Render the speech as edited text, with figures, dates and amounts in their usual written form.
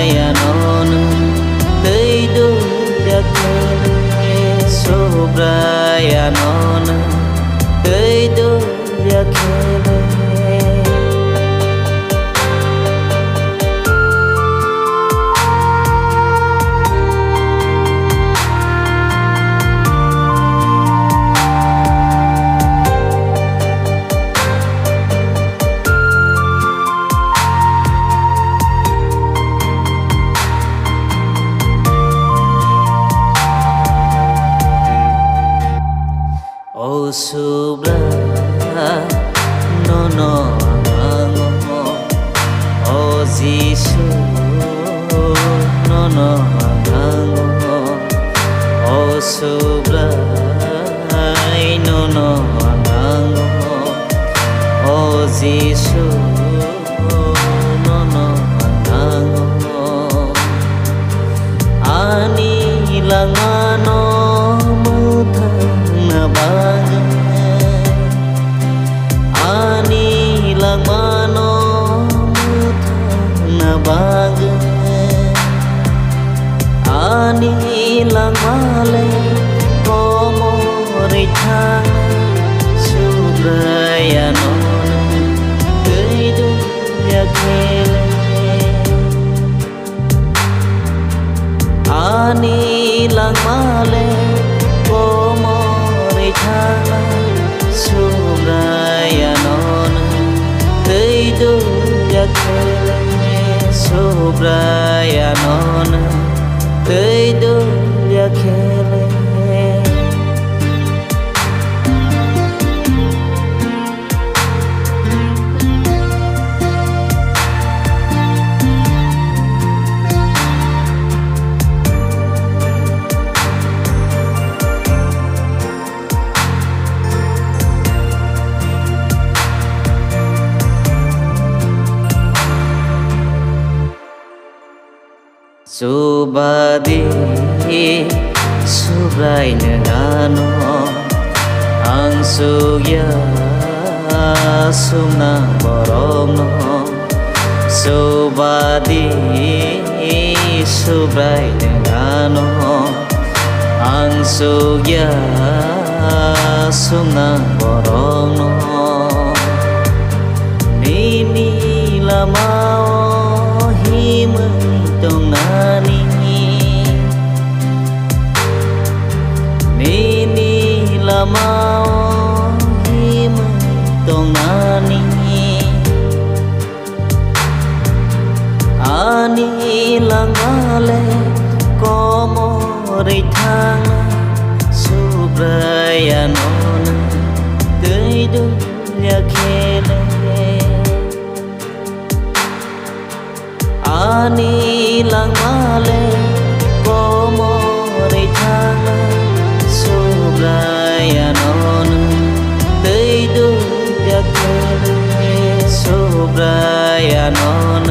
Sobrayanon Teidu yakele Sobrayanon Teidu yakele O subra no no ango O Jisu no no ango O subra no no ango O Jisu no no ango ani langano Baga ani lang mano na baga ani lang male como rechana Sobrayanon Teidu yakele ani lang male como Sobrayanon Teidu yakele Sobrayanon Teidu yakele Subadi Sobrayanon ang sugya sumnang boromno Subadi Sobrayanon ang sugya sumnang boromno Nini lamao himay tong nani Nini lamao himay tong nani Ani lang male como rechana Sobrayanon Teidu yakele ani lang male como rechana Sobrayanon Teidu yakele Sobrayanon